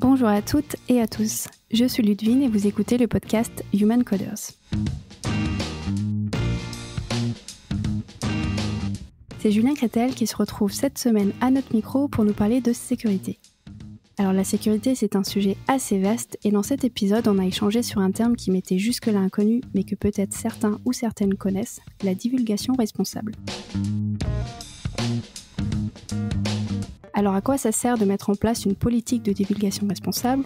Bonjour à toutes et à tous, je suis Ludwine et vous écoutez le podcast Human Coders. C'est Julien Crétel qui se retrouve cette semaine à notre micro pour nous parler de sécurité. Alors la sécurité, c'est un sujet assez vaste et dans cet épisode, on a échangé sur un terme qui m'était jusque-là inconnu mais que peut-être certains ou certaines connaissent, la divulgation responsable. Alors à quoi ça sert de mettre en place une politique de divulgation responsable ?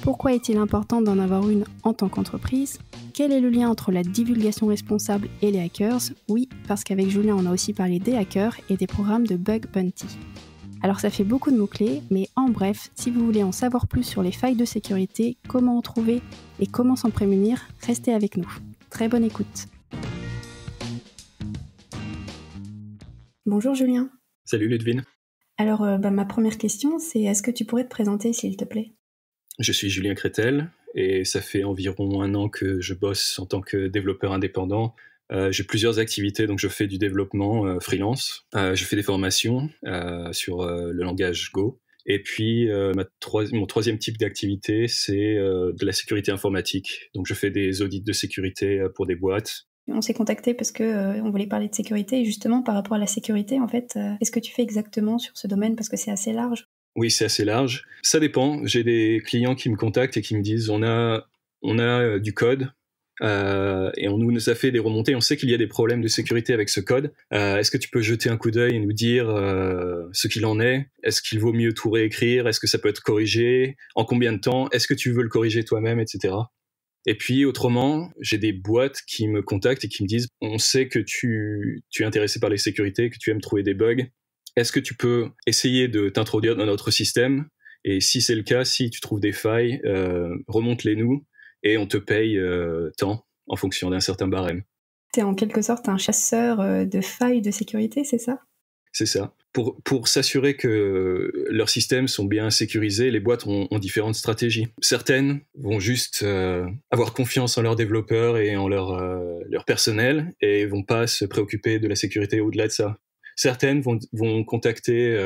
Pourquoi est-il important d'en avoir une en tant qu'entreprise ? Quel est le lien entre la divulgation responsable et les hackers ? Oui, parce qu'avec Julien, on a aussi parlé des hackers et des programmes de bug bounty. Alors ça fait beaucoup de mots-clés, mais en bref, si vous voulez en savoir plus sur les failles de sécurité, comment en trouver et comment s'en prémunir, restez avec nous. Très bonne écoute. Bonjour Julien. Salut Ludwine. Alors ma première question, c'est est-ce que tu pourrais te présenter s'il te plaît ? Je suis Julien Crétel et ça fait environ 1 an que je bosse en tant que développeur indépendant. J'ai plusieurs activités, donc je fais du développement freelance, je fais des formations sur le langage Go. Et puis mon troisième type d'activité, c'est de la sécurité informatique. Donc je fais des audits de sécurité pour des boîtes. On s'est contacté parce que on voulait parler de sécurité et justement par rapport à la sécurité, en fait, qu'est-ce que tu fais exactement sur ce domaine parce que c'est assez large ? Oui, c'est assez large. Ça dépend. J'ai des clients qui me contactent et qui me disent on a du code et on nous a fait des remontées. On sait qu'il y a des problèmes de sécurité avec ce code. Est-ce que tu peux jeter un coup d'œil et nous dire ce qu'il en est ? Est-ce qu'il vaut mieux tout réécrire ? Est-ce que ça peut être corrigé ? En combien de temps ? Est-ce que tu veux le corriger toi-même, etc. Et puis autrement, j'ai des boîtes qui me contactent et qui me disent on sait que tu es intéressé par les sécurités, que tu aimes trouver des bugs. Est-ce que tu peux essayer de t'introduire dans notre système ? Et si c'est le cas, si tu trouves des failles, remonte-les nous et on te paye tant en fonction d'un certain barème. T'es en quelque sorte un chasseur de failles de sécurité, c'est ça ? C'est ça. Pour s'assurer que leurs systèmes sont bien sécurisés, les boîtes ont différentes stratégies. Certaines vont juste avoir confiance en leurs développeurs et en leur personnel et vont pas se préoccuper de la sécurité au-delà de ça. Certaines vont contacter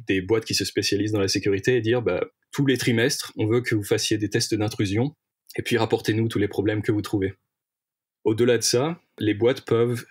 des boîtes qui se spécialisent dans la sécurité et dire tous les trimestres, on veut que vous fassiez des tests d'intrusion et puis rapportez-nous tous les problèmes que vous trouvez. Au-delà de ça, les boîtes peuvent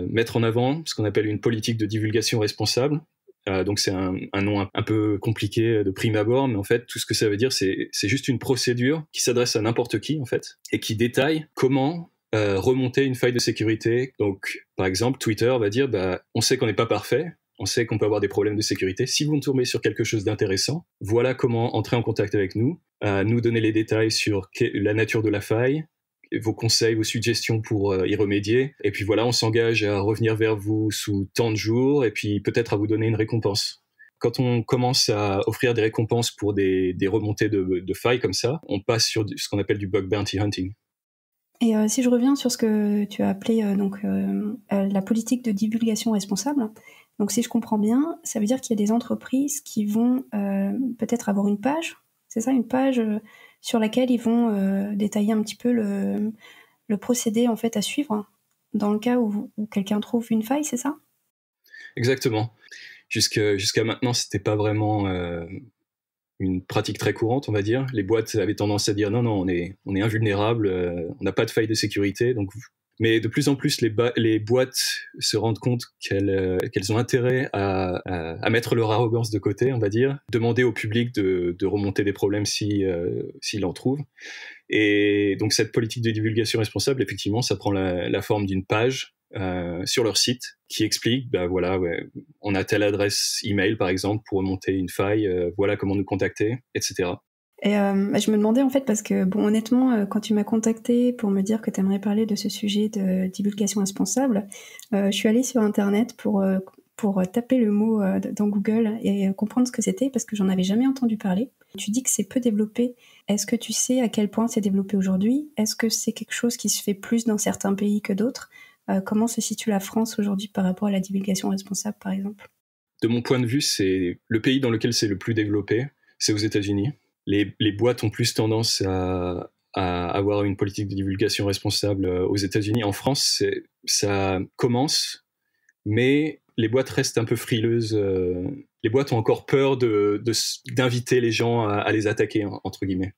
mettre en avant ce qu'on appelle une politique de divulgation responsable. Donc c'est un nom un peu compliqué de prime abord, mais en fait tout ce que ça veut dire c'est juste une procédure qui s'adresse à n'importe qui en fait et qui détaille comment remonter une faille de sécurité. Donc par exemple Twitter va dire on sait qu'on n'est pas parfait, on sait qu'on peut avoir des problèmes de sécurité. Si vous tombez sur quelque chose d'intéressant, voilà comment entrer en contact avec nous, nous donner les détails sur la nature de la faille, vos conseils, vos suggestions pour y remédier. Et puis voilà, on s'engage à revenir vers vous sous tant de jours et puis peut-être à vous donner une récompense. Quand on commence à offrir des récompenses pour des remontées de failles comme ça, on passe sur ce qu'on appelle du bug bounty hunting. Et si je reviens sur ce que tu as appelé la politique de divulgation responsable, donc si je comprends bien, ça veut dire qu'il y a des entreprises qui vont peut-être avoir une page, c'est ça, une page sur laquelle ils vont détailler un petit peu le procédé en fait à suivre dans le cas où quelqu'un trouve une faille, c'est ça ? Exactement. Jusqu'à maintenant, c'était pas vraiment une pratique très courante, on va dire. Les boîtes avaient tendance à dire non, on est invulnérable, on n'a pas de faille de sécurité. Donc, mais de plus en plus, les boîtes se rendent compte qu'elles ont intérêt à mettre leur arrogance de côté, on va dire, demander au public de remonter des problèmes s'il en trouve. Et donc cette politique de divulgation responsable, effectivement, ça prend la forme d'une page sur leur site qui explique, on a telle adresse email par exemple pour remonter une faille, voilà comment nous contacter, etc. Et je me demandais en fait parce que honnêtement quand tu m'as contacté pour me dire que tu aimerais parler de ce sujet de divulgation responsable, je suis allée sur internet pour taper le mot dans Google et comprendre ce que c'était parce que j'en avais jamais entendu parler. Tu dis que c'est peu développé. Est-ce que tu sais à quel point c'est développé aujourd'hui ? Est-ce que c'est quelque chose qui se fait plus dans certains pays que d'autres ? Comment se situe la France aujourd'hui par rapport à la divulgation responsable par exemple ? De mon point de vue, c'est le pays dans lequel c'est le plus développé, c'est aux États-Unis. Les boîtes ont plus tendance à avoir une politique de divulgation responsable aux États-Unis. En France, ça commence, mais les boîtes restent un peu frileuses les boîtes ont encore peur d'inviter les gens à les attaquer, entre guillemets.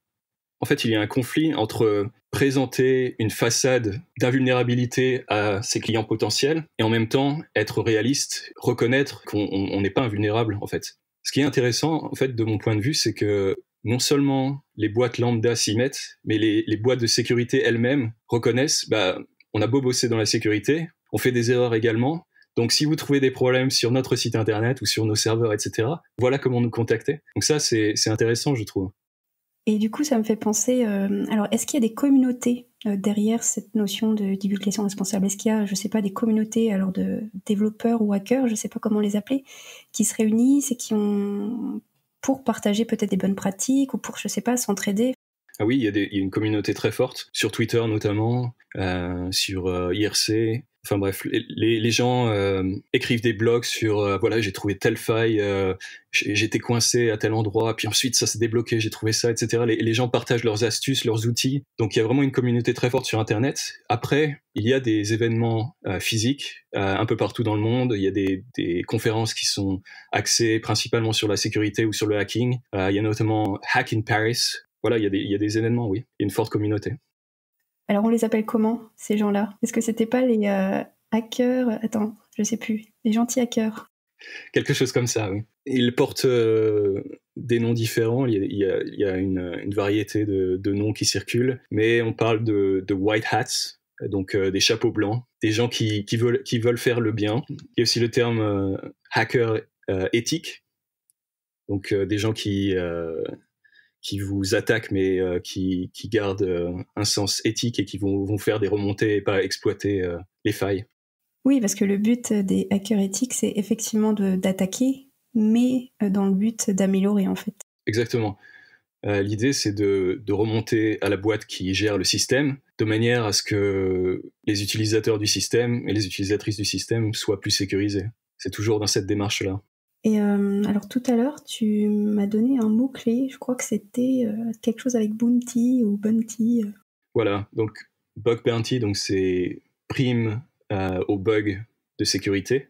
En fait, il y a un conflit entre présenter une façade d'invulnérabilité à ses clients potentiels et en même temps être réaliste, reconnaître qu'on n'est pas invulnérable, en fait. Ce qui est intéressant, en fait, de mon point de vue, c'est que non seulement les boîtes lambda s'y mettent, mais les boîtes de sécurité elles-mêmes reconnaissent, on a beau bosser dans la sécurité, on fait des erreurs également. Donc, si vous trouvez des problèmes sur notre site internet ou sur nos serveurs, etc., voilà comment nous contacter. Donc ça, c'est intéressant, je trouve. Et du coup, ça me fait penser, alors est-ce qu'il y a des communautés derrière cette notion de divulgation responsable? Est-ce qu'il y a, je sais pas, des communautés alors de développeurs ou hackers, je sais pas comment les appeler, qui se réunissent et qui ont pour partager peut-être des bonnes pratiques ou pour, je sais pas, s'entraider? Ah oui, il y a une communauté très forte, sur Twitter notamment, sur IRC. Enfin bref, les gens écrivent des blogs sur voilà, j'ai trouvé telle faille, j'étais coincé à tel endroit, puis ensuite ça s'est débloqué, j'ai trouvé ça, etc. Les gens partagent leurs astuces, leurs outils. Donc il y a vraiment une communauté très forte sur Internet. Après, il y a des événements physiques un peu partout dans le monde. Il y a des conférences qui sont axées principalement sur la sécurité ou sur le hacking. Il y a notamment Hack in Paris. Voilà, il y a des événements, oui. Il y a une forte communauté. Alors, on les appelle comment, ces gens-là? Est-ce que c'était pas les hackers? Attends, je sais plus. Les gentils hackers. Quelque chose comme ça, oui. Ils portent des noms différents. Il y a une variété de noms qui circulent, mais on parle de white hats, donc des chapeaux blancs, des gens qui veulent faire le bien. Il y a aussi le terme hacker éthique, donc des gens qui vous attaquent, mais qui gardent un sens éthique et qui vont faire des remontées et pas exploiter les failles. Oui, parce que le but des hackers éthiques, c'est effectivement d'attaquer, mais dans le but d'améliorer, en fait. Exactement. L'idée, c'est de remonter à la boîte qui gère le système, de manière à ce que les utilisateurs du système et les utilisatrices du système soient plus sécurisés. C'est toujours dans cette démarche-là. Et alors tout à l'heure, tu m'as donné un mot-clé, je crois que c'était quelque chose avec bounty ou bounty. Voilà, donc bug bounty, donc c'est prime aux bugs de sécurité.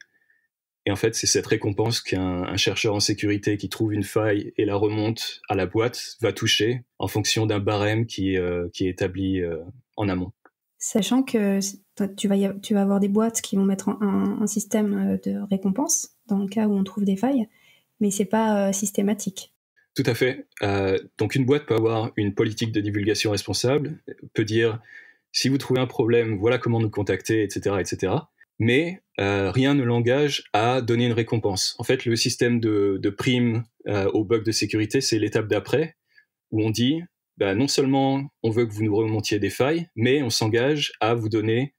Et en fait, c'est cette récompense qu'un chercheur en sécurité qui trouve une faille et la remonte à la boîte va toucher en fonction d'un barème qui est établi en amont. Sachant que tu vas avoir des boîtes qui vont mettre un système de récompense dans le cas où on trouve des failles, mais c'est pas systématique. Tout à fait. Donc une boîte peut avoir une politique de divulgation responsable, peut dire si vous trouvez un problème, voilà comment nous contacter, etc., etc. Mais rien ne l'engage à donner une récompense. En fait, le système de prime aux bugs de sécurité, c'est l'étape d'après, où on dit, non seulement on veut que vous nous remontiez des failles, mais on s'engage à vous donner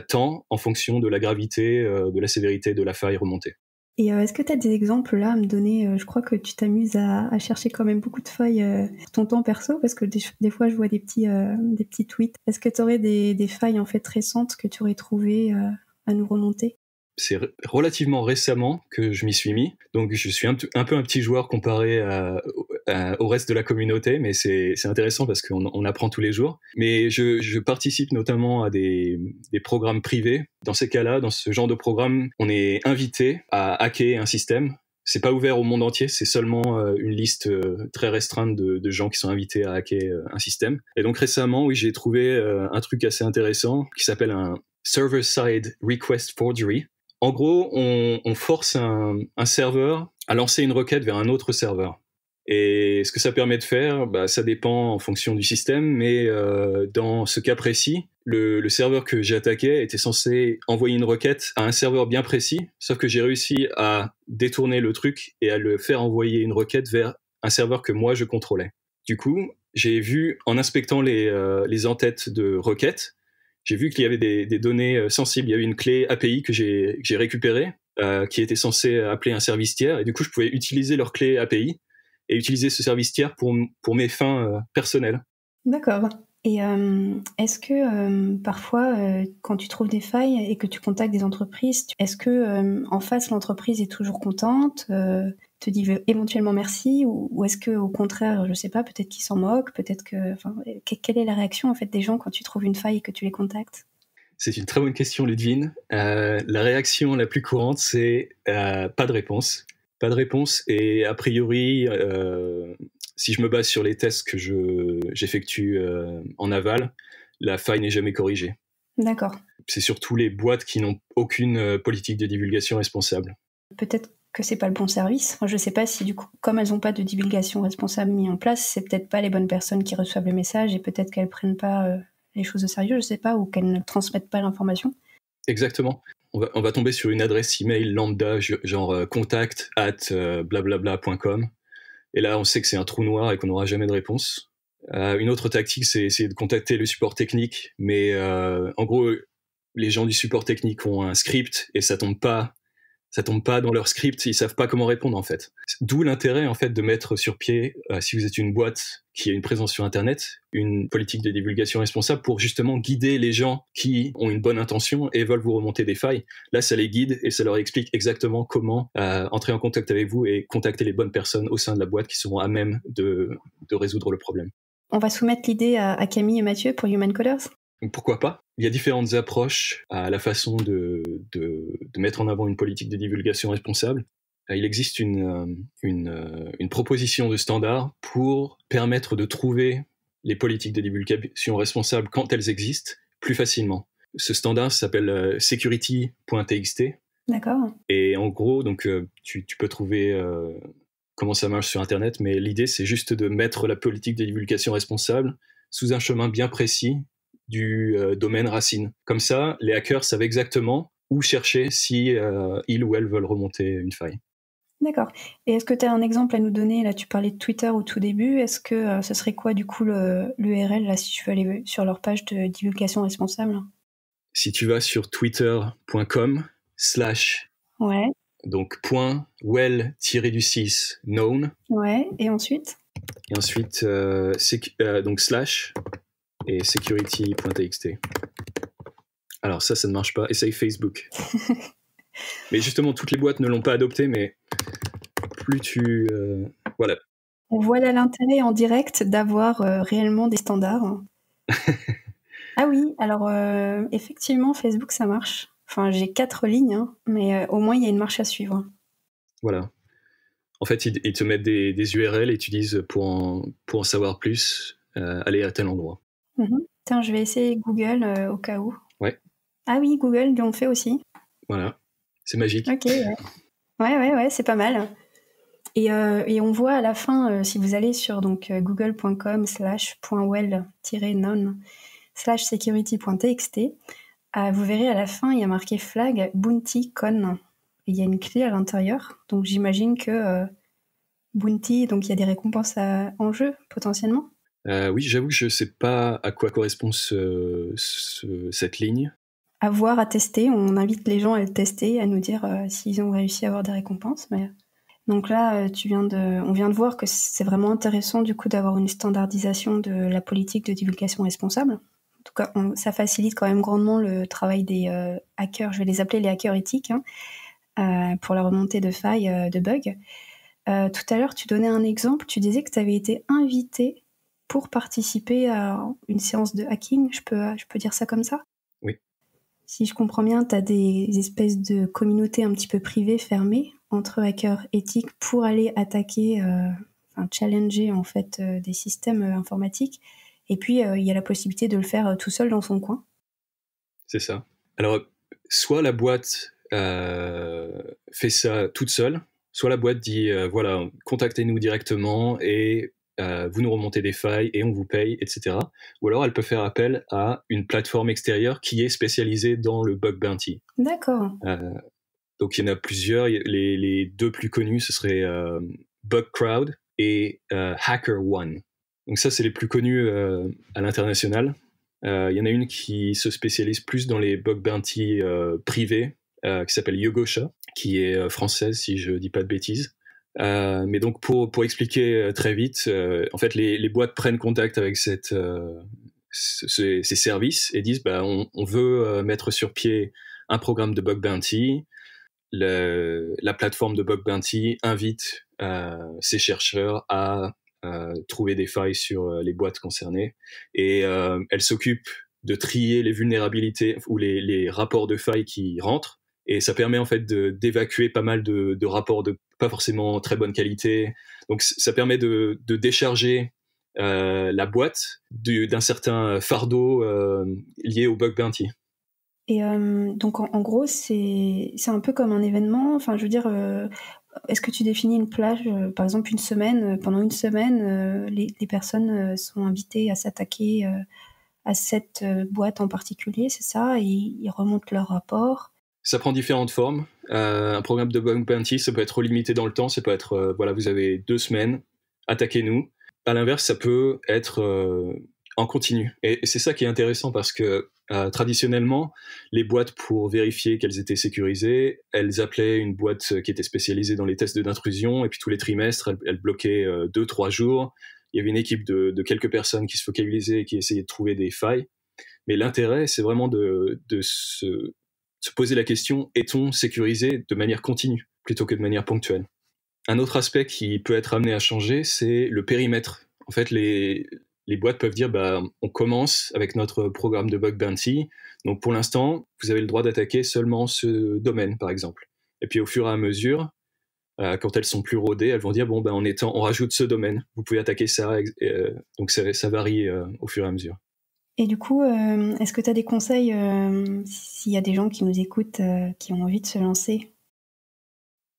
tant en fonction de la gravité, de la sévérité de la faille remontée. Et est-ce que tu as des exemples là à me donner? Je crois que tu t'amuses à chercher quand même beaucoup de failles sur ton temps perso, parce que des fois je vois des petits tweets. Est-ce que tu aurais des failles en fait récentes que tu aurais trouvées à nous remonter? C'est relativement récemment que je m'y suis mis, donc je suis un peu un petit joueur comparé au reste de la communauté, mais c'est intéressant parce qu'on apprend tous les jours. Mais je participe notamment à des programmes privés. Dans ces cas-là, dans ce genre de programme, on est invité à hacker un système. C'est pas ouvert au monde entier, c'est seulement une liste très restreinte de gens qui sont invités à hacker un système. Et donc récemment, oui, j'ai trouvé un truc assez intéressant qui s'appelle un Server-Side Request Forgery. En gros, on force un serveur à lancer une requête vers un autre serveur. Et ce que ça permet de faire, ça dépend en fonction du système, mais dans ce cas précis, le serveur que j'ai attaqué était censé envoyer une requête à un serveur bien précis, sauf que j'ai réussi à détourner le truc et à le faire envoyer une requête vers un serveur que moi je contrôlais. Du coup, j'ai vu, en inspectant les en-têtes de requêtes, j'ai vu qu'il y avait des données sensibles. Il y avait une clé API que j'ai récupérée, qui était censée appeler un service tiers, et du coup, je pouvais utiliser leur clé API et utiliser ce service tiers pour mes fins personnelles. D'accord. Et est-ce que parfois, quand tu trouves des failles et que tu contactes des entreprises, est-ce que en face l'entreprise est toujours contente, te dit éventuellement merci, ou est-ce que au contraire, je sais pas, peut-être qu'ils s'en moquent, peut-être que, enfin, quelle est la réaction en fait des gens quand tu trouves une faille et que tu les contactes? C'est une très bonne question, Ludivine. La réaction la plus courante, c'est pas de réponse. Pas de réponse. Et a priori, si je me base sur les tests que j'effectue en aval, la faille n'est jamais corrigée. D'accord. C'est surtout les boîtes qui n'ont aucune politique de divulgation responsable. Peut-être que c'est pas le bon service. Enfin, je sais pas si du coup, comme elles n'ont pas de divulgation responsable mis en place, c'est peut-être pas les bonnes personnes qui reçoivent le message et peut-être qu'elles prennent pas les choses au sérieux, je sais pas, ou qu'elles ne transmettent pas l'information. Exactement. On va tomber sur une adresse email lambda, genre contact@blablabla.com. Et là, on sait que c'est un trou noir et qu'on n'aura jamais de réponse. Une autre tactique, c'est essayer de contacter le support technique. Mais en gros, les gens du support technique ont un script et ça tombe pas dans leur script, ils savent pas comment répondre en fait. D'où l'intérêt en fait de mettre sur pied, si vous êtes une boîte qui a une présence sur Internet, une politique de divulgation responsable pour justement guider les gens qui ont une bonne intention et veulent vous remonter des failles. Là, ça les guide et ça leur explique exactement comment entrer en contact avec vous et contacter les bonnes personnes au sein de la boîte qui seront à même de résoudre le problème. On va soumettre l'idée à Camille et Mathieu pour Human Colors. Pourquoi pas ? Il y a différentes approches à la façon de mettre en avant une politique de divulgation responsable. Il existe une proposition de standard pour permettre de trouver les politiques de divulgation responsables quand elles existent plus facilement. Ce standard s'appelle security.txt. D'accord. Et en gros, donc, tu peux trouver comment ça marche sur Internet, mais l'idée, c'est juste de mettre la politique de divulgation responsable sous un chemin bien précis du domaine racine. Comme ça, les hackers savent exactement où chercher si ils ou elles veulent remonter une faille. D'accord. Et est-ce que tu as un exemple à nous donner ? Là, tu parlais de Twitter au tout début. Est-ce que ce serait quoi, du coup, l'URL, là, si tu veux aller sur leur page de divulgation responsable ? Si tu vas sur twitter.com/ Ouais. donc .well-du6 known. Ouais, et ensuite ? Et ensuite, donc / et security.txt. Alors ça ne marche pas. Essaye Facebook. Mais justement, toutes les boîtes ne l'ont pas adopté, mais plus tu... voilà. On voit là l'intérêt en direct d'avoir réellement des standards. Ah oui, alors effectivement, Facebook, ça marche. Enfin, j'ai 4 lignes, hein, mais au moins, il y a une marche à suivre. Voilà. En fait, ils te mettent des URL et tu dises pour en savoir plus, allez à tel endroit. Tiens, je vais essayer Google au cas où. Ouais. Ah oui, Google, on le fait aussi. Voilà, c'est magique. Ok, ouais. Ouais, c'est pas mal. Et on voit à la fin, si vous allez sur donc google.com/.well-known/security.txt, vous verrez à la fin, il y a marqué flag bounty con. Et il y a une clé à l'intérieur. Donc j'imagine que bounty, donc il y a des récompenses en jeu potentiellement. Oui, j'avoue que je ne sais pas à quoi correspond cette ligne. À voir, à tester. On invite les gens à le tester, à nous dire s'ils ont réussi à avoir des récompenses. Mais... Donc là, on vient de voir que c'est vraiment intéressant du coup d'avoir une standardisation de la politique de divulgation responsable. En tout cas, ça facilite quand même grandement le travail des hackers. Je vais les appeler les hackers éthiques, pour la remontée de failles, de bugs. Tout à l'heure, tu donnais un exemple. Tu disais que tu avais été invité pour participer à une séance de hacking. Je peux dire ça comme ça ? Oui. Si je comprends bien, tu as des espèces de communautés un petit peu privées, fermées, entre hackers éthiques pour aller attaquer, challenger en fait des systèmes informatiques. Et puis, il y a la possibilité de le faire tout seul dans son coin. C'est ça. Alors, soit la boîte fait ça toute seule, soit la boîte dit, voilà, contactez-nous directement et vous nous remontez des failles et on vous paye, etc. Ou alors elle peut faire appel à une plateforme extérieure qui est spécialisée dans le bug bounty. D'accord. Donc il y en a plusieurs. Les deux plus connus, ce serait Bugcrowd et HackerOne. Donc ça, c'est les plus connus à l'international. Il y en a une qui se spécialise plus dans les bug bounty privés, qui s'appelle Yogosha, qui est française, si je dis pas de bêtises. Mais donc pour expliquer très vite, en fait les boîtes prennent contact avec ces services et disent on veut mettre sur pied un programme de bug bounty. La plateforme de bug bounty invite ces chercheurs à trouver des failles sur les boîtes concernées et elle s'occupe de trier les vulnérabilités ou les rapports de failles qui rentrent. Et ça permet en fait d'évacuer pas mal de rapports pas forcément très bonne qualité. Donc ça permet de décharger la boîte d'un certain fardeau lié au bug bounty. Et donc en gros, c'est un peu comme un événement. Enfin, je veux dire, est-ce que tu définis une plage, par exemple une semaine, pendant une semaine, les personnes sont invitées à s'attaquer à cette boîte en particulier, c'est ça? Et ils remontent leur rapport. Ça prend différentes formes. Un programme de bug bounty, ça peut être limité dans le temps, ça peut être, voilà, vous avez 2 semaines, attaquez-nous. À l'inverse, ça peut être en continu. Et c'est ça qui est intéressant parce que traditionnellement, les boîtes, pour vérifier qu'elles étaient sécurisées, elles appelaient une boîte qui était spécialisée dans les tests d'intrusion, et puis tous les trimestres, elles bloquaient 2-3 jours. Il y avait une équipe de quelques personnes qui se focalisaient et qui essayaient de trouver des failles. Mais l'intérêt, c'est vraiment de se poser la question, est-on sécurisé de manière continue plutôt que de manière ponctuelle? Un autre aspect qui peut être amené à changer, c'est le périmètre. En fait, les boîtes peuvent dire, on commence avec notre programme de bug bounty. Donc pour l'instant, vous avez le droit d'attaquer seulement ce domaine, par exemple. Et puis au fur et à mesure, quand elles sont plus rodées, elles vont dire, on rajoute ce domaine. Vous pouvez attaquer ça. Donc ça varie au fur et à mesure. Et du coup, est-ce que tu as des conseils s'il y a des gens qui nous écoutent, qui ont envie de se lancer?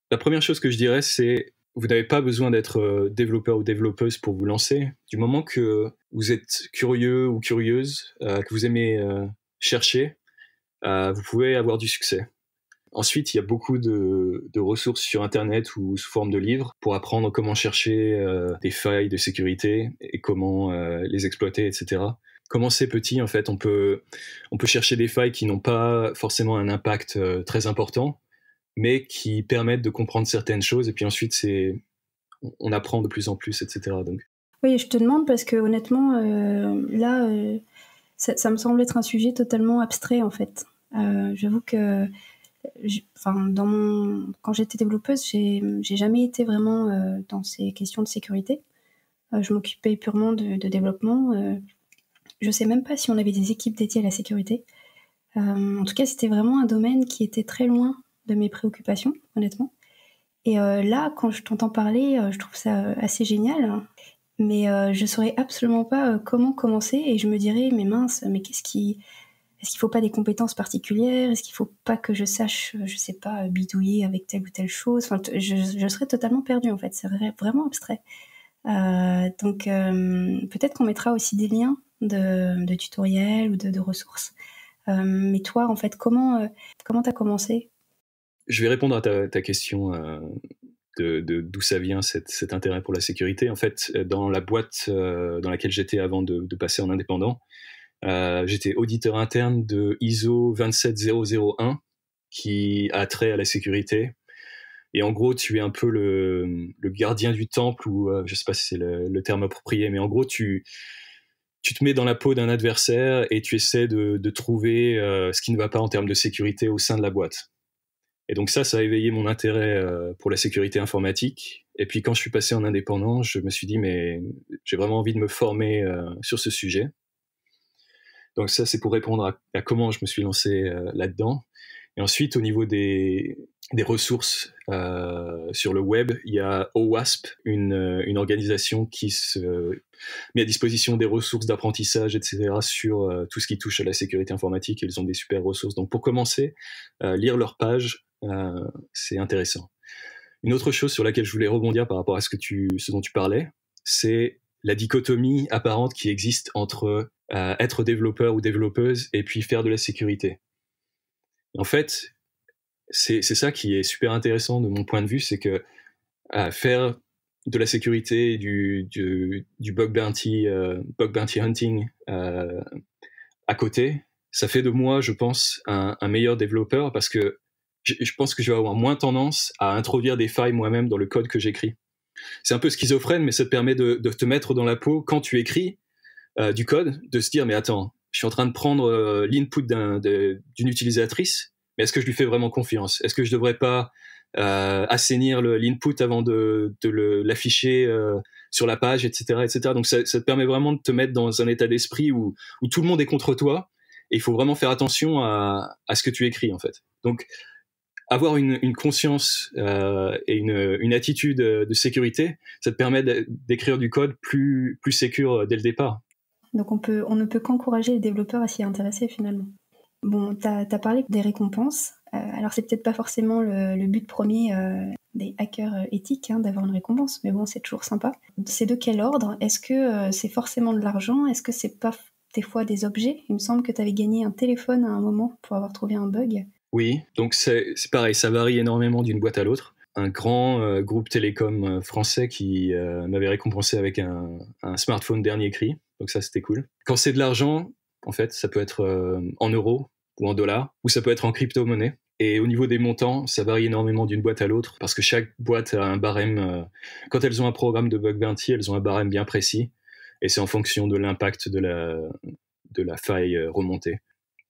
La première chose que je dirais, c'est vous n'avez pas besoin d'être développeur ou développeuse pour vous lancer. Du moment que vous êtes curieux ou curieuse, que vous aimez chercher, vous pouvez avoir du succès. Ensuite, il y a beaucoup de ressources sur Internet ou sous forme de livres pour apprendre comment chercher des failles de sécurité et comment les exploiter, etc. Commencer petit, en fait, on peut chercher des failles qui n'ont pas forcément un impact très important, mais qui permettent de comprendre certaines choses, et puis ensuite, on apprend de plus en plus, etc. Donc. Oui, je te demande parce que honnêtement, là, ça me semble être un sujet totalement abstrait, en fait. J'avoue que quand j'étais développeuse, j'ai jamais été vraiment dans ces questions de sécurité. Je m'occupais purement de développement. Je sais même pas si on avait des équipes dédiées à la sécurité. En tout cas, c'était vraiment un domaine qui était très loin de mes préoccupations, honnêtement. Et là, quand je t'entends parler, je trouve ça assez génial. Mais je saurais absolument pas comment commencer. Et je me dirais, mais mince, mais est-ce qu'il faut pas des compétences particulières? Est-ce qu'il faut pas que je sache, je sais pas, bidouiller avec telle ou telle chose? Enfin, je serais totalement perdue, en fait. C'est vraiment abstrait. Donc, peut-être qu'on mettra aussi des liens de tutoriels ou de ressources. Mais toi, en fait, comment t'as commencé? Je vais répondre à ta question d'où ça vient, cet intérêt pour la sécurité. En fait, dans la boîte dans laquelle j'étais avant de passer en indépendant, j'étais auditeur interne de ISO 27001 qui a trait à la sécurité. Et en gros, tu es un peu le gardien du temple, ou je sais pas si c'est le terme approprié, mais en gros, tu te mets dans la peau d'un adversaire et tu essaies de trouver ce qui ne va pas en termes de sécurité au sein de la boîte. Et donc ça a éveillé mon intérêt pour la sécurité informatique. Et puis quand je suis passé en indépendant, je me suis dit, mais j'ai vraiment envie de me former sur ce sujet. Donc ça, c'est pour répondre à comment je me suis lancé là-dedans. Et ensuite, au niveau des ressources sur le web, il y a OWASP, une organisation qui se met à disposition des ressources d'apprentissage, etc., sur tout ce qui touche à la sécurité informatique. Ils ont des super ressources. Donc pour commencer, lire leurs pages, c'est intéressant. Une autre chose sur laquelle je voulais rebondir par rapport à ce dont tu parlais, c'est la dichotomie apparente qui existe entre être développeur ou développeuse et puis faire de la sécurité. En fait, c'est ça qui est super intéressant de mon point de vue, c'est que faire de la sécurité, du bug bounty hunting à côté, ça fait de moi, je pense, un meilleur développeur, parce que je pense que je vais avoir moins tendance à introduire des failles moi-même dans le code que j'écris. C'est un peu schizophrène, mais ça te permet de te mettre dans la peau quand tu écris du code, de se dire, mais attends, je suis en train de prendre l'input d'une utilisatrice, mais est-ce que je lui fais vraiment confiance? Est-ce que je devrais pas assainir l'input avant de l'afficher sur la page, etc., etc. Donc ça te permet vraiment de te mettre dans un état d'esprit où tout le monde est contre toi, et il faut vraiment faire attention à ce que tu écris, en fait. Donc avoir une conscience et une attitude de sécurité, ça te permet d'écrire du code plus sécure dès le départ. Donc on ne peut qu'encourager les développeurs à s'y intéresser finalement. Bon, t'as parlé des récompenses. Alors c'est peut-être pas forcément le but premier des hackers éthiques d'avoir une récompense, mais bon, c'est toujours sympa. C'est de quel ordre? Est-ce que c'est forcément de l'argent? Est-ce que c'est pas des fois des objets? Il me semble que tu avais gagné un téléphone à un moment pour avoir trouvé un bug. Oui, donc c'est pareil, ça varie énormément d'une boîte à l'autre. Un grand groupe télécom français qui m'avait récompensé avec un smartphone dernier cri, donc ça c'était cool. Quand c'est de l'argent, en fait, ça peut être en euros ou en dollars, ou ça peut être en crypto-monnaie. Et au niveau des montants, ça varie énormément d'une boîte à l'autre, parce que chaque boîte a un barème. Quand elles ont un programme de bug bounty, elles ont un barème bien précis, et c'est en fonction de l'impact de la faille remontée.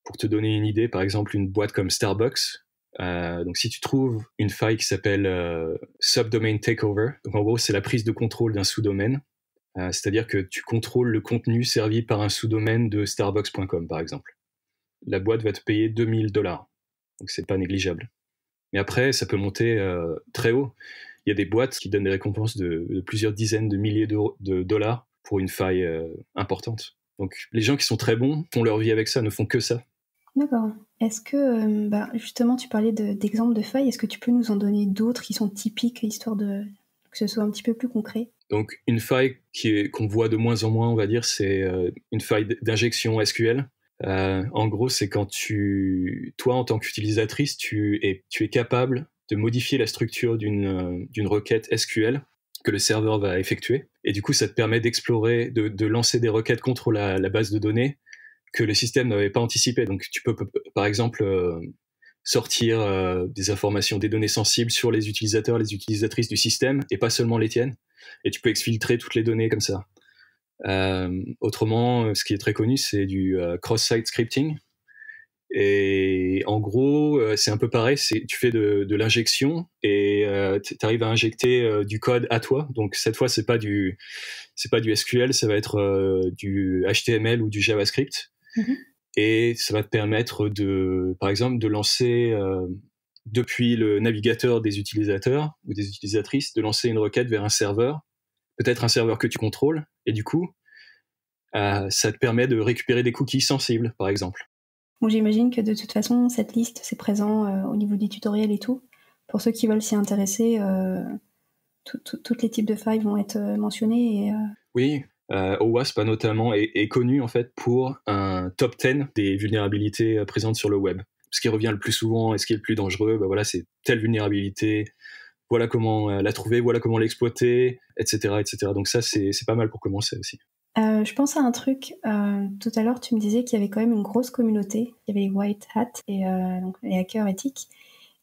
Pour te donner une idée, par exemple, une boîte comme Starbucks, donc si tu trouves une faille qui s'appelle Subdomain Takeover, donc en gros c'est la prise de contrôle d'un sous-domaine, c'est-à-dire que tu contrôles le contenu servi par un sous-domaine de starbucks.com par exemple. La boîte va te payer $2000, donc c'est pas négligeable. Mais après, ça peut monter très haut. Il y a des boîtes qui donnent des récompenses de plusieurs dizaines de milliers de dollars pour une faille importante. Donc les gens qui sont très bons font leur vie avec ça, ne font que ça. D'accord. Est-ce que, justement, tu parlais d'exemples de failles, est-ce que tu peux nous en donner d'autres qui sont typiques, histoire que ce soit un petit peu plus concret? Donc une faille qu'on voit de moins en moins, on va dire, c'est une faille d'injection SQL. En gros, c'est quand toi, en tant qu'utilisatrice, tu es capable de modifier la structure d'une requête SQL que le serveur va effectuer. Et du coup, ça te permet d'explorer, de lancer des requêtes contre la base de données que le système n'avait pas anticipé. Donc, tu peux, par exemple, sortir des informations, des données sensibles sur les utilisateurs, les utilisatrices du système, et pas seulement les tiennes. Et tu peux exfiltrer toutes les données comme ça. Autrement, ce qui est très connu, c'est du cross-site scripting. Et en gros, c'est un peu pareil, tu fais de l'injection et tu arrives à injecter du code à toi. Donc cette fois, c'est pas du SQL, ça va être du HTML ou du JavaScript. Mm-hmm. Et ça va te permettre par exemple, de lancer depuis le navigateur des utilisateurs ou des utilisatrices, de lancer une requête vers un serveur, peut-être un serveur que tu contrôles, et du coup, ça te permet de récupérer des cookies sensibles, par exemple. Bon, j'imagine que de toute façon, cette liste, c'est présent au niveau des tutoriels et tout. Pour ceux qui veulent s'y intéresser, tous les types de failles vont être mentionnés. Oui, OWASP notamment est connu en fait pour un top 10 des vulnérabilités présentes sur le web. Ce qui revient le plus souvent et ce qui est le plus dangereux, voilà, c'est telle vulnérabilité, voilà comment la trouver, voilà comment l'exploiter, etc., etc. Donc ça, c'est pas mal pour commencer aussi. Je pense à un truc, tout à l'heure tu me disais qu'il y avait quand même une grosse communauté, il y avait les white hats et donc les hackers éthiques,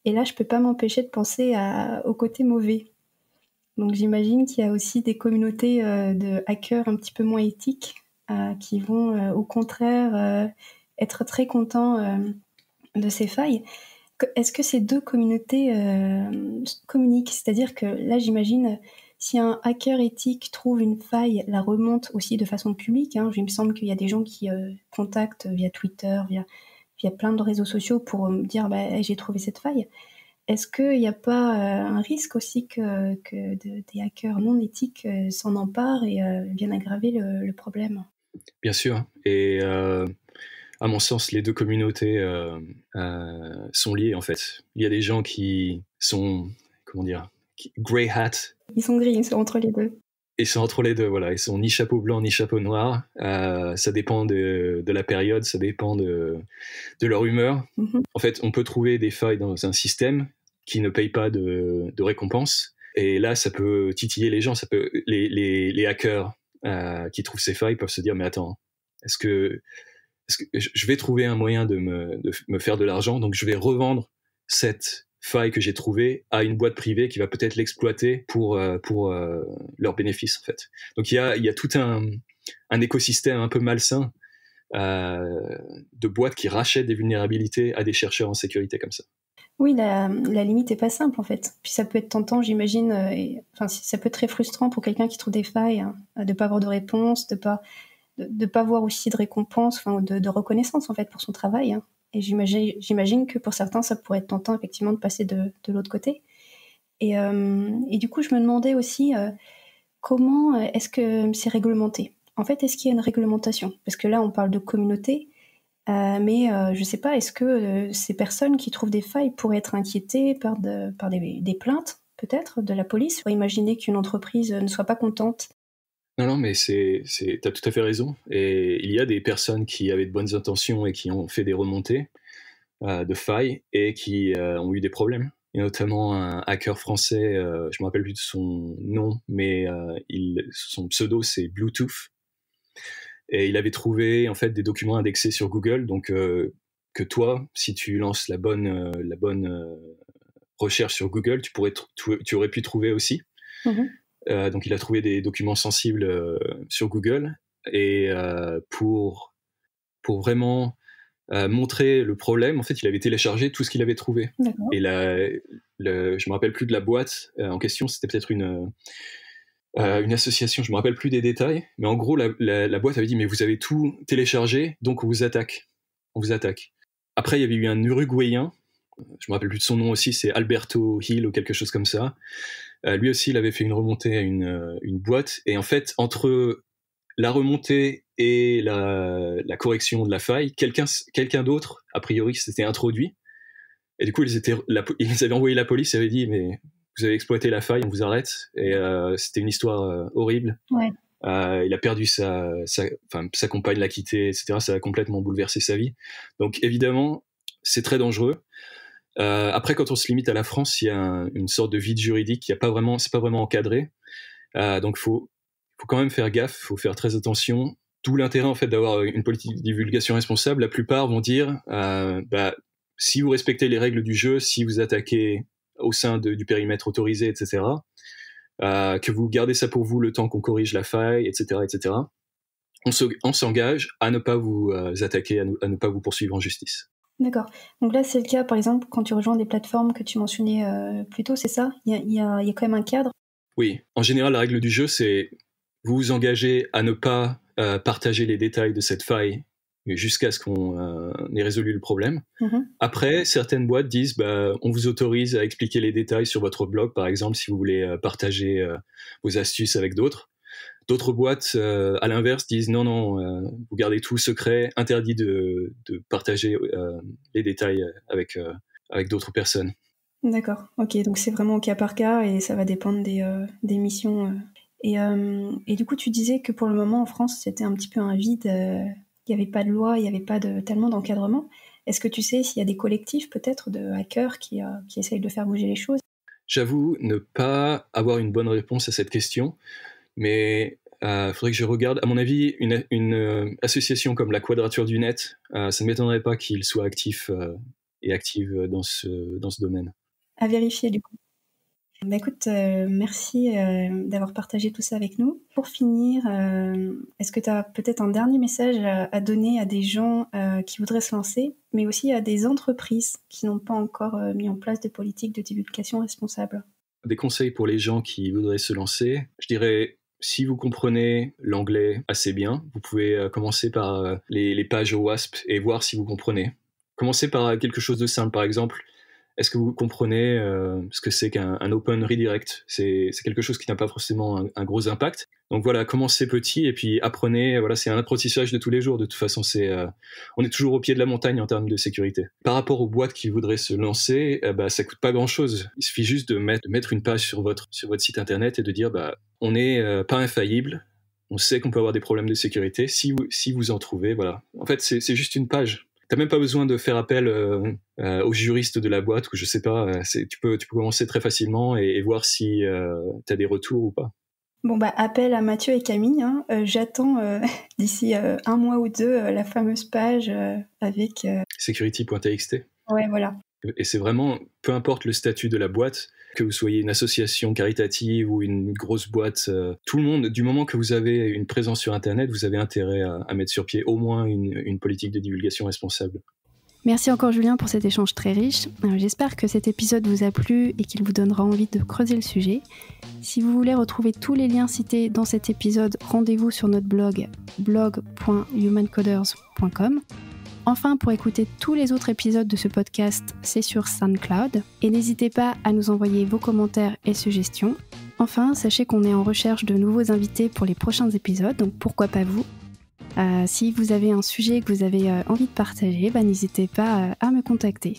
et là je peux pas m'empêcher de penser au côté mauvais. Donc j'imagine qu'il y a aussi des communautés de hackers un petit peu moins éthiques qui vont au contraire être très contents de ces failles. Est-ce que ces deux communautés communiquent? C'est-à-dire que là j'imagine... Si un hacker éthique trouve une faille, la remonte aussi de façon publique. Il me semble qu'il y a des gens qui contactent via Twitter, via plein de réseaux sociaux pour me dire j'ai trouvé cette faille. Est-ce qu'il n'y a pas un risque aussi que des hackers non éthiques s'en emparent et viennent aggraver le problème? Bien sûr. Et à mon sens, les deux communautés sont liées en fait. Il y a des gens qui sont, comment dire, grey hat. Ils sont gris, ils sont entre les deux. Ils sont entre les deux, voilà. Ils sont ni chapeau blanc ni chapeau noir. Ça dépend de la période, ça dépend de leur humeur. Mm-hmm. En fait, on peut trouver des failles dans un système qui ne paye pas de récompense. Et là, ça peut titiller les gens. Les hackers qui trouvent ces failles peuvent se dire, mais attends, est-ce que je vais trouver un moyen de me faire de l'argent, donc je vais revendre cette faille que j'ai trouvée à une boîte privée qui va peut-être l'exploiter pour leurs bénéfices, en fait. Donc il y a tout un écosystème un peu malsain de boîtes qui rachètent des vulnérabilités à des chercheurs en sécurité comme ça. Oui, la limite est pas simple en fait. Puis ça peut être tentant, j'imagine. Ça peut être très frustrant pour quelqu'un qui trouve des failles, de pas avoir de réponse, de pas voir aussi de récompense, de reconnaissance en fait pour son travail. Et j'imagine que pour certains, ça pourrait être tentant effectivement de passer de l'autre côté. Et du coup, je me demandais aussi comment est-ce que c'est réglementé ? En fait, est-ce qu'il y a une réglementation ? Parce que là, on parle de communauté, mais je ne sais pas, est-ce que ces personnes qui trouvent des failles pourraient être inquiétées par des plaintes, peut-être, de la police ? Il faut imaginer qu'une entreprise ne soit pas contente. Non, mais t'as tout à fait raison. Et il y a des personnes qui avaient de bonnes intentions et qui ont fait des remontées de failles et qui ont eu des problèmes. Et notamment un hacker français, je me rappelle plus de son nom, mais son pseudo c'est Bluetooth. Et il avait trouvé en fait des documents indexés sur Google, donc que toi, si tu lances la bonne recherche sur Google, tu aurais pu trouver aussi. Mm-hmm. Donc il a trouvé des documents sensibles sur Google et pour vraiment montrer le problème, en fait, il avait téléchargé tout ce qu'il avait trouvé. D'accord. Et je me rappelle plus de la boîte en question, c'était peut-être une association, je me rappelle plus des détails, mais en gros, la boîte avait dit, mais vous avez tout téléchargé, donc on vous attaque. Après, il y avait eu un Uruguayen, je me rappelle plus de son nom aussi, c'est Alberto Hill ou quelque chose comme ça. Lui aussi, il avait fait une remontée à une boîte, et en fait, entre la remontée et la correction de la faille, quelqu'un d'autre, a priori, s'était introduit. Et du coup, ils avaient envoyé la police et avaient dit, mais vous avez exploité la faille, on vous arrête. Et c'était une histoire horrible. Ouais. Il a perdu sa compagne, l'a quitté, etc. Ça a complètement bouleversé sa vie. Donc évidemment, c'est très dangereux. Après, quand on se limite à la France, il y a une sorte de vide juridique c'est pas vraiment encadré. Donc faut quand même faire gaffe, faut faire très attention. D'où l'intérêt en fait d'avoir une politique de divulgation responsable. La plupart vont dire, si vous respectez les règles du jeu, si vous attaquez au sein du périmètre autorisé, etc., que vous gardez ça pour vous le temps qu'on corrige la faille, etc., etc., on s'engage à ne pas vous attaquer, à ne pas vous poursuivre en justice. D'accord. Donc là, c'est le cas, par exemple, quand tu rejoins des plateformes que tu mentionnais plus tôt, c'est ça ? Il y a quand même un cadre ? Oui. En général, la règle du jeu, c'est vous vous engagez à ne pas partager les détails de cette faille jusqu'à ce qu'on ait résolu le problème. Mm-hmm. Après, certaines boîtes disent on vous autorise à expliquer les détails sur votre blog, par exemple, si vous voulez partager vos astuces avec d'autres. D'autres boîtes, à l'inverse, disent non, vous gardez tout secret, interdit de partager les détails avec d'autres personnes. D'accord, ok, donc c'est vraiment au cas par cas et ça va dépendre des missions. Et du coup, tu disais que pour le moment, en France, c'était un petit peu un vide. Il n'y avait pas de loi, il n'y avait pas tellement d'encadrement. Est-ce que tu sais s'il y a des collectifs peut-être de hackers qui essayent de faire bouger les choses ? J'avoue ne pas avoir une bonne réponse à cette question, mais faudrait que je regarde. À mon avis, une association comme la Quadrature du Net, ça ne m'étonnerait pas qu'ils soient actifs et actives dans ce domaine. À vérifier du coup. Écoute, merci d'avoir partagé tout ça avec nous. Pour finir, est-ce que tu as peut-être un dernier message à donner à des gens qui voudraient se lancer, mais aussi à des entreprises qui n'ont pas encore mis en place de politique de divulgation responsable ? Des conseils pour les gens qui voudraient se lancer, je dirais, si vous comprenez l'anglais assez bien, vous pouvez commencer par les pages OWASP et voir si vous comprenez. Commencez par quelque chose de simple, par exemple. Est-ce que vous comprenez ce que c'est qu'un open redirect ? C'est quelque chose qui n'a pas forcément un gros impact. Donc voilà, commencez petit et puis apprenez. Voilà, c'est un apprentissage de tous les jours. De toute façon, on est toujours au pied de la montagne en termes de sécurité. Par rapport aux boîtes qui voudraient se lancer, ça coûte pas grand-chose. Il suffit juste de mettre une page sur votre site internet et de dire on n'est pas infaillible. On sait qu'on peut avoir des problèmes de sécurité. Si vous en trouvez, voilà. En fait, c'est juste une page. T'as même pas besoin de faire appel aux juristes de la boîte ou je sais pas. Tu peux commencer très facilement et voir si t'as des retours ou pas. Bon appel à Mathieu et Camille. J'attends d'ici un mois ou deux la fameuse page avec security.txt. Ouais, voilà. Et c'est vraiment, peu importe le statut de la boîte, que vous soyez une association caritative ou une grosse boîte, tout le monde, du moment que vous avez une présence sur Internet, vous avez intérêt à mettre sur pied au moins une politique de divulgation responsable. Merci encore Julien pour cet échange très riche. J'espère que cet épisode vous a plu et qu'il vous donnera envie de creuser le sujet. Si vous voulez retrouver tous les liens cités dans cet épisode, rendez-vous sur notre blog blog.humancoders.com. Enfin, pour écouter tous les autres épisodes de ce podcast, c'est sur SoundCloud. Et n'hésitez pas à nous envoyer vos commentaires et suggestions. Enfin, sachez qu'on est en recherche de nouveaux invités pour les prochains épisodes, donc pourquoi pas vous. Si vous avez un sujet que vous avez envie de partager, n'hésitez pas à me contacter.